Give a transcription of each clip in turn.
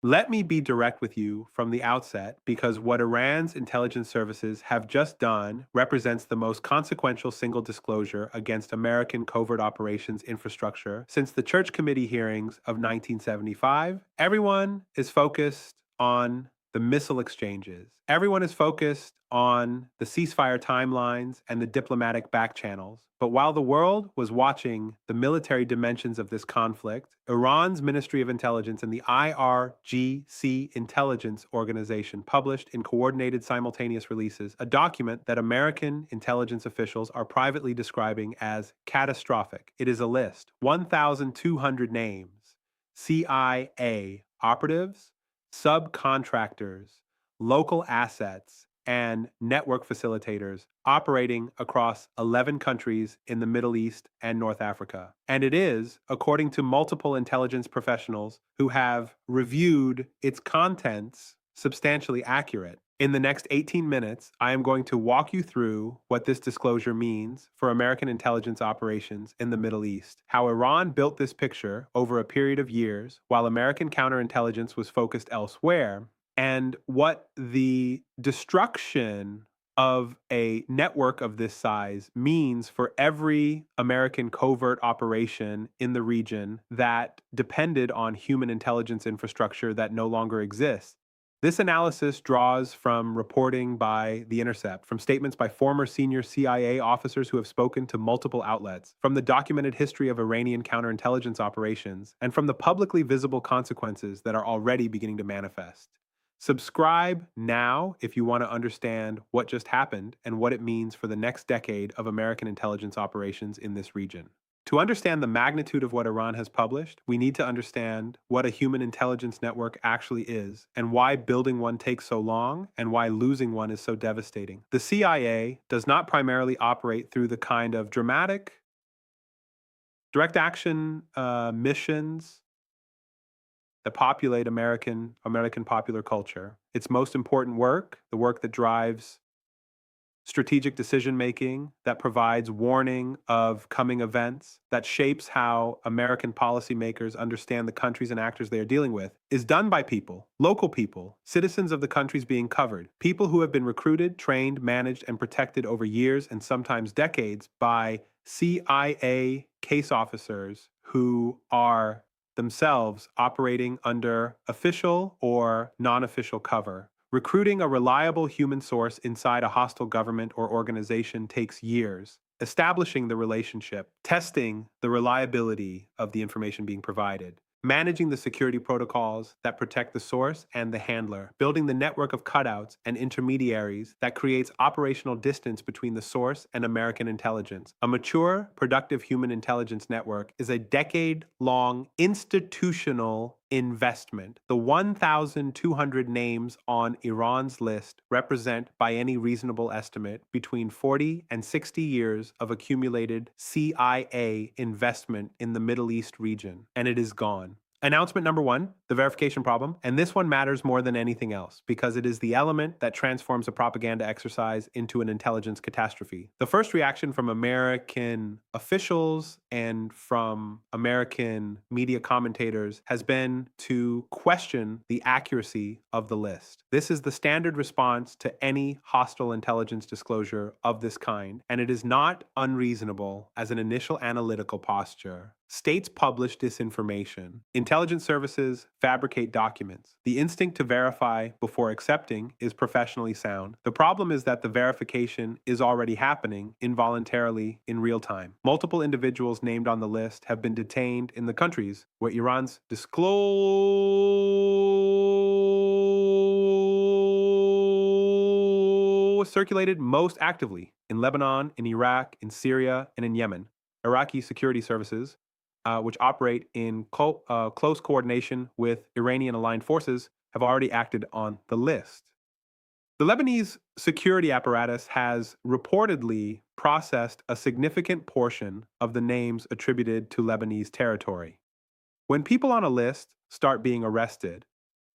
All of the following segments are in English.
Let me be direct with you from the outset because what Iran's intelligence services have just done represents the most consequential single disclosure against American covert operations infrastructure since the Church Committee hearings of 1975. Everyone is focused on the missile exchanges. Everyone is focused on the ceasefire timelines and the diplomatic back channels. But while the world was watching the military dimensions of this conflict, Iran's Ministry of Intelligence and the IRGC intelligence organization published in coordinated simultaneous releases a document that American intelligence officials are privately describing as catastrophic. It is a list, 1,200 names, CIA operatives, subcontractors, local assets, and network facilitators operating across 11 countries in the Middle East and North Africa. And it is, according to multiple intelligence professionals who have reviewed its contents, substantially accurate. In the next 18 minutes, I am going to walk you through what this disclosure means for American intelligence operations in the Middle East, how Iran built this picture over a period of years while American counterintelligence was focused elsewhere, and what the destruction of a network of this size means for every American covert operation in the region that depended on human intelligence infrastructure that no longer exists. This analysis draws from reporting by The Intercept, from statements by former senior CIA officers who have spoken to multiple outlets, from the documented history of Iranian counterintelligence operations, and from the publicly visible consequences that are already beginning to manifest. Subscribe now if you want to understand what just happened and what it means for the next decade of American intelligence operations in this region. To understand the magnitude of what Iran has published, we need to understand what a human intelligence network actually is, and why building one takes so long, and why losing one is so devastating. The CIA does not primarily operate through the kind of dramatic, direct action missions that populate American popular culture. Its most important work, the work that drives strategic decision making, that provides warning of coming events, that shapes how American policymakers understand the countries and actors they are dealing with, is done by people, local people, citizens of the countries being covered, people who have been recruited, trained, managed, and protected over years and sometimes decades by CIA case officers who are themselves operating under official or non-official cover. Recruiting a reliable human source inside a hostile government or organization takes years. Establishing the relationship, testing the reliability of the information being provided, managing the security protocols that protect the source and the handler, building the network of cutouts and intermediaries that creates operational distance between the source and American intelligence. A mature, productive human intelligence network is a decade-long institutional investment. The 1,200 names on Iran's list represent, by any reasonable estimate, between 40 and 60 years of accumulated CIA investment in the Middle East region, and it is gone. Announcement number one, the verification problem. And this one matters more than anything else because it is the element that transforms a propaganda exercise into an intelligence catastrophe. The first reaction from American officials and from American media commentators has been to question the accuracy of the list. This is the standard response to any hostile intelligence disclosure of this kind, and it is not unreasonable as an initial analytical posture. States publish disinformation. Intelligence services fabricate documents. The instinct to verify before accepting is professionally sound. The problem is that the verification is already happening involuntarily in real time. Multiple individuals named on the list have been detained in the countries where Iran's circulated most actively: in Lebanon, in Iraq, in Syria, and in Yemen. Iraqi security services, which operate in close coordination with Iranian aligned forces, have already acted on the list. The Lebanese security apparatus has reportedly processed a significant portion of the names attributed to Lebanese territory. When people on a list start being arrested,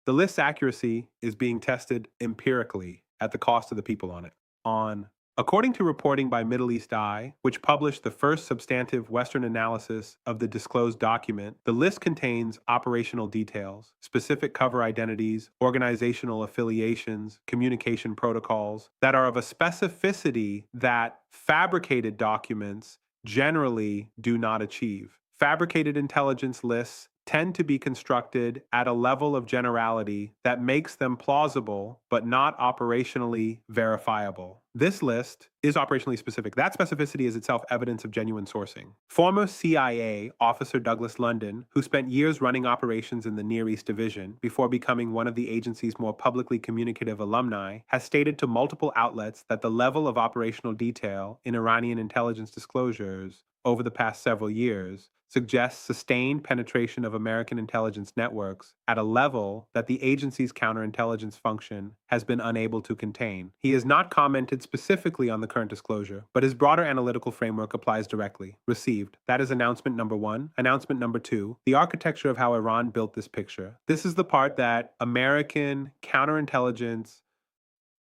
the list's accuracy is being tested empirically at the cost of the people on it, on According to reporting by Middle East Eye, which published the first substantive Western analysis of the disclosed document, the list contains operational details, specific cover identities, organizational affiliations, communication protocols that are of a specificity that fabricated documents generally do not achieve. Fabricated intelligence lists tend to be constructed at a level of generality that makes them plausible but not operationally verifiable. This list is operationally specific. That specificity is itself evidence of genuine sourcing. Former CIA officer Douglas London, who spent years running operations in the Near East Division before becoming one of the agency's more publicly communicative alumni, has stated to multiple outlets that the level of operational detail in Iranian intelligence disclosures over the past several years suggests sustained penetration of American intelligence networks at a level that the agency's counterintelligence function has been unable to contain. He has not commented specifically on the current disclosure, but his broader analytical framework applies directly. Received. That is announcement number one. Announcement number two, the architecture of how Iran built this picture. This is the part that American counterintelligence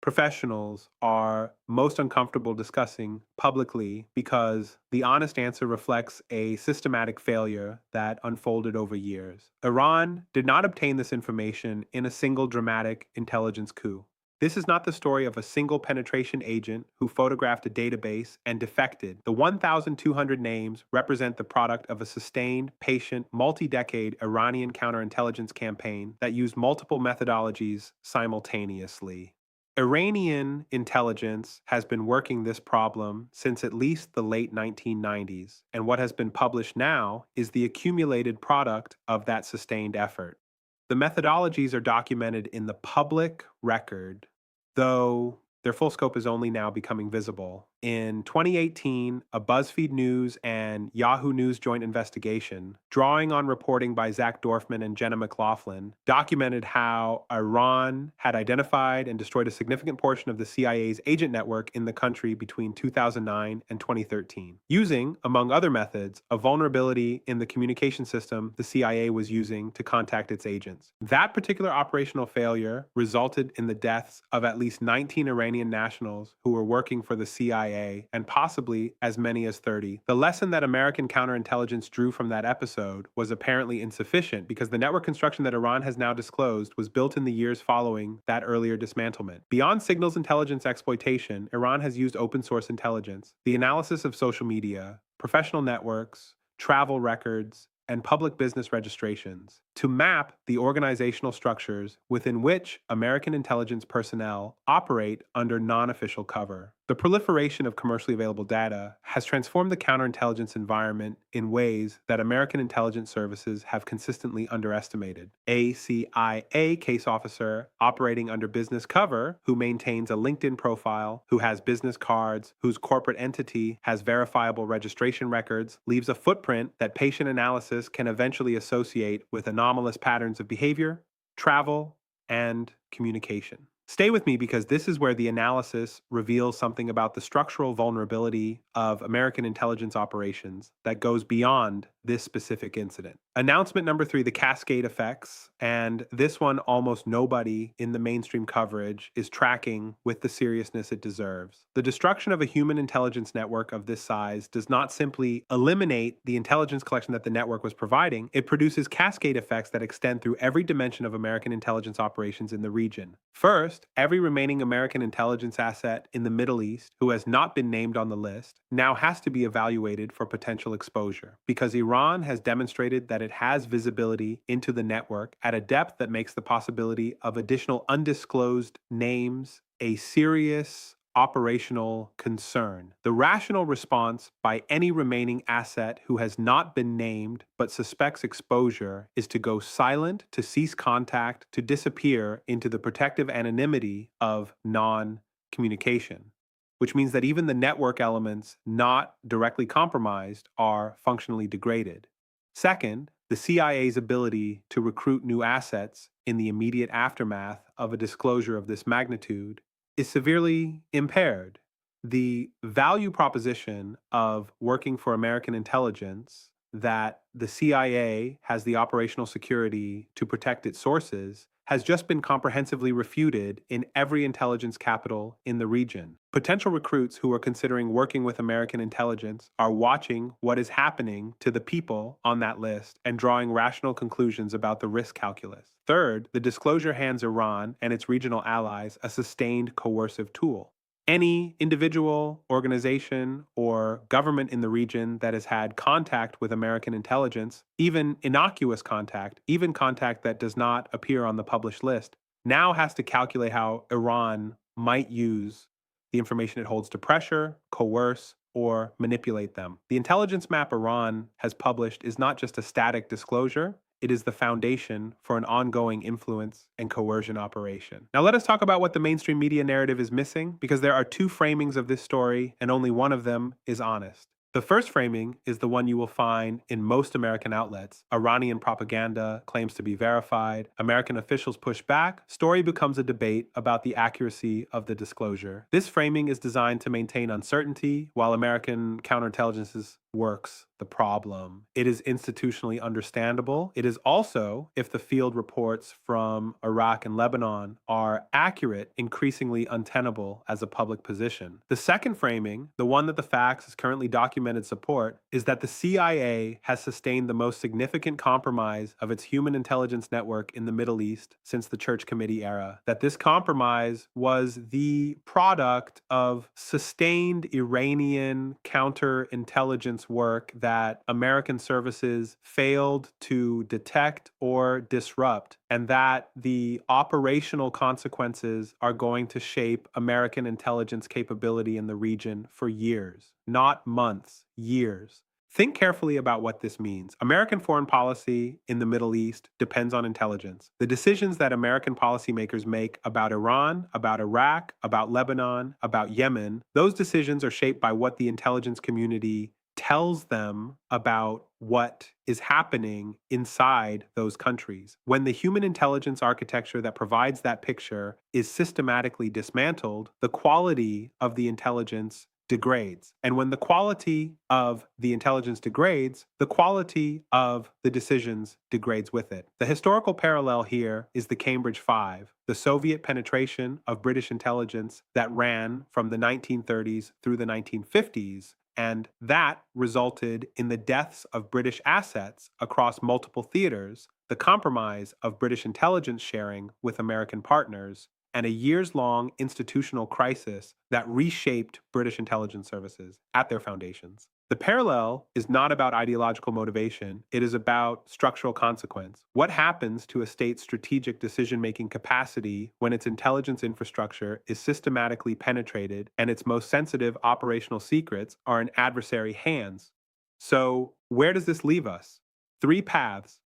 professionals are most uncomfortable discussing publicly because the honest answer reflects a systematic failure that unfolded over years. Iran did not obtain this information in a single dramatic intelligence coup. This is not the story of a single penetration agent who photographed a database and defected. The 1,200 names represent the product of a sustained, patient, multi-decade Iranian counterintelligence campaign that used multiple methodologies simultaneously. Iranian intelligence has been working this problem since at least the late 1990s, and what has been published now is the accumulated product of that sustained effort. The methodologies are documented in the public record, though their full scope is only now becoming visible. In 2018, a BuzzFeed News and Yahoo News joint investigation, drawing on reporting by Zach Dorfman and Jenna McLaughlin, documented how Iran had identified and destroyed a significant portion of the CIA's agent network in the country between 2009 and 2013, using, among other methods, a vulnerability in the communication system the CIA was using to contact its agents. That particular operational failure resulted in the deaths of at least 19 Iranian nationals who were working for the CIA, and possibly as many as 30. The lesson that American counterintelligence drew from that episode was apparently insufficient because the network construction that Iran has now disclosed was built in the years following that earlier dismantlement. Beyond signals intelligence exploitation, Iran has used open source intelligence, the analysis of social media, professional networks, travel records, and public business registrations to map the organizational structures within which American intelligence personnel operate under non-official cover. The proliferation of commercially available data has transformed the counterintelligence environment in ways that American intelligence services have consistently underestimated. A CIA case officer operating under business cover, who maintains a LinkedIn profile, who has business cards, whose corporate entity has verifiable registration records, leaves a footprint that patient analysis can eventually associate with anomalous patterns of behavior, travel, and communication. Stay with me because this is where the analysis reveals something about the structural vulnerability of American intelligence operations that goes beyond this specific incident. Announcement number three, the cascade effects, and this one almost nobody in the mainstream coverage is tracking with the seriousness it deserves. The destruction of a human intelligence network of this size does not simply eliminate the intelligence collection that the network was providing, it produces cascade effects that extend through every dimension of American intelligence operations in the region. First, every remaining American intelligence asset in the Middle East who has not been named on the list now has to be evaluated for potential exposure because Iran has demonstrated that it has visibility into the network at a depth that makes the possibility of additional undisclosed names a serious operational concern. The rational response by any remaining asset who has not been named but suspects exposure is to go silent, to cease contact, to disappear into the protective anonymity of non-communication, which means that even the network elements not directly compromised are functionally degraded. Second, the CIA's ability to recruit new assets in the immediate aftermath of a disclosure of this magnitude is severely impaired. The value proposition of working for American intelligence, that the CIA has the operational security to protect its sources, has just been comprehensively refuted in every intelligence capital in the region. Potential recruits who are considering working with American intelligence are watching what is happening to the people on that list and drawing rational conclusions about the risk calculus. Third, the disclosure hands Iran and its regional allies a sustained coercive tool. Any individual, organization, or government in the region that has had contact with American intelligence, even innocuous contact, even contact that does not appear on the published list, now has to calculate how Iran might use the information it holds to pressure, coerce, or manipulate them. The intelligence map Iran has published is not just a static disclosure, it is the foundation for an ongoing influence and coercion operation. Now, let us talk about what the mainstream media narrative is missing, because there are two framings of this story, and only one of them is honest. The first framing is the one you will find in most American outlets. Iranian propaganda claims to be verified. American officials push back. Story becomes a debate about the accuracy of the disclosure. This framing is designed to maintain uncertainty, while American counterintelligence works the problem. It is institutionally understandable. It is also, if the field reports from Iraq and Lebanon are accurate, increasingly untenable as a public position. The second framing, the one that the facts is currently documented support, is that the CIA has sustained the most significant compromise of its human intelligence network in the Middle East since the Church Committee era. That this compromise was the product of sustained Iranian counterintelligence work that American services failed to detect or disrupt, and that the operational consequences are going to shape American intelligence capability in the region for years, not months, years. Think carefully about what this means. American foreign policy in the Middle East depends on intelligence. The decisions that American policymakers make about Iran, about Iraq, about Lebanon, about Yemen, those decisions are shaped by what the intelligence community tells them about what is happening inside those countries. When the human intelligence architecture that provides that picture is systematically dismantled, the quality of the intelligence degrades. And when the quality of the intelligence degrades, the quality of the decisions degrades with it. The historical parallel here is the Cambridge Five, the Soviet penetration of British intelligence that ran from the 1930s through the 1950s, and that resulted in the deaths of British assets across multiple theaters, the compromise of British intelligence sharing with American partners, and a years-long institutional crisis that reshaped British intelligence services at their foundations. The parallel is not about ideological motivation, it is about structural consequence. What happens to a state's strategic decision-making capacity when its intelligence infrastructure is systematically penetrated and its most sensitive operational secrets are in adversary hands? So, where does this leave us? Three paths.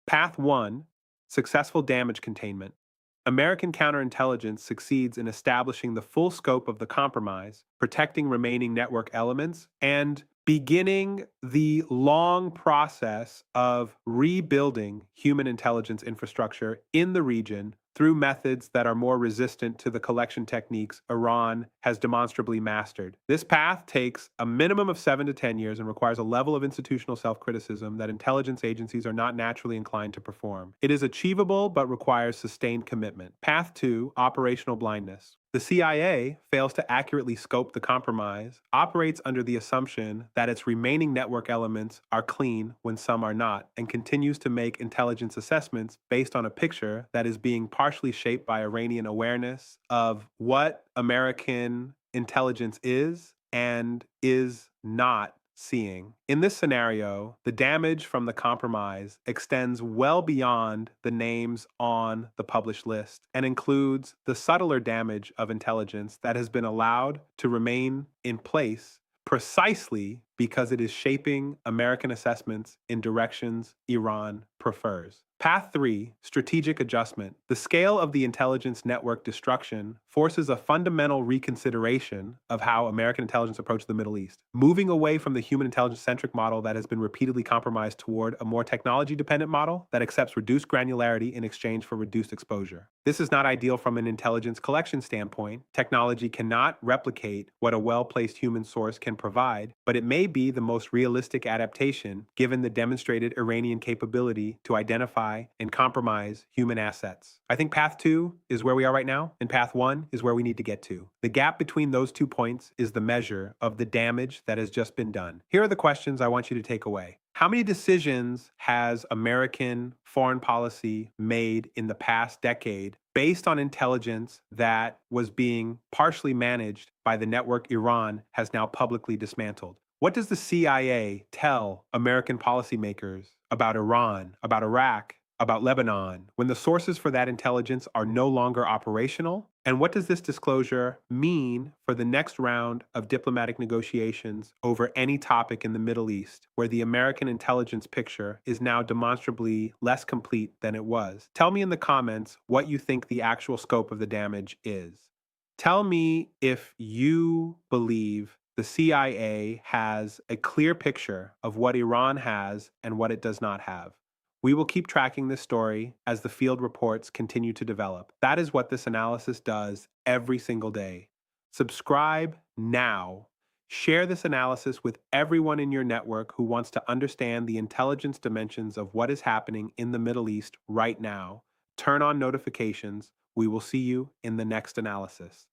Path 1, successful damage containment. American counterintelligence succeeds in establishing the full scope of the compromise, protecting remaining network elements, and beginning the long process of rebuilding human intelligence infrastructure in the region through methods that are more resistant to the collection techniques Iran has demonstrably mastered. This path takes a minimum of 7 to 10 years and requires a level of institutional self-criticism that intelligence agencies are not naturally inclined to perform. It is achievable but requires sustained commitment. Path 2, operational blindness. The CIA fails to accurately scope the compromise, operates under the assumption that its remaining network elements are clean when some are not, and continues to make intelligence assessments based on a picture that is being partially shaped by Iranian awareness of what American intelligence is and is not seeing. In this scenario, the damage from the compromise extends well beyond the names on the published list and includes the subtler damage of intelligence that has been allowed to remain in place precisely because it is shaping American assessments in directions Iran prefers. Path 3, strategic adjustment. The scale of the intelligence network destruction forces a fundamental reconsideration of how American intelligence approaches the Middle East, moving away from the human intelligence-centric model that has been repeatedly compromised toward a more technology-dependent model that accepts reduced granularity in exchange for reduced exposure. This is not ideal from an intelligence collection standpoint. Technology cannot replicate what a well-placed human source can provide, but it may be the most realistic adaptation given the demonstrated Iranian capability to identify identify and compromise human assets. I think path two is where we are right now, and path one is where we need to get to. The gap between those 2 points is the measure of the damage that has just been done. Here are the questions I want you to take away. How many decisions has American foreign policy made in the past decade based on intelligence that was being partially managed by the network Iran has now publicly dismantled? What does the CIA tell American policymakers about Iran, about Iraq, about Lebanon, when the sources for that intelligence are no longer operational? And what does this disclosure mean for the next round of diplomatic negotiations over any topic in the Middle East, where the American intelligence picture is now demonstrably less complete than it was? Tell me in the comments what you think the actual scope of the damage is. Tell me if you believe the CIA has a clear picture of what Iran has and what it does not have. We will keep tracking this story as the field reports continue to develop. That is what this analysis does every single day. Subscribe now. Share this analysis with everyone in your network who wants to understand the intelligence dimensions of what is happening in the Middle East right now. Turn on notifications. We will see you in the next analysis.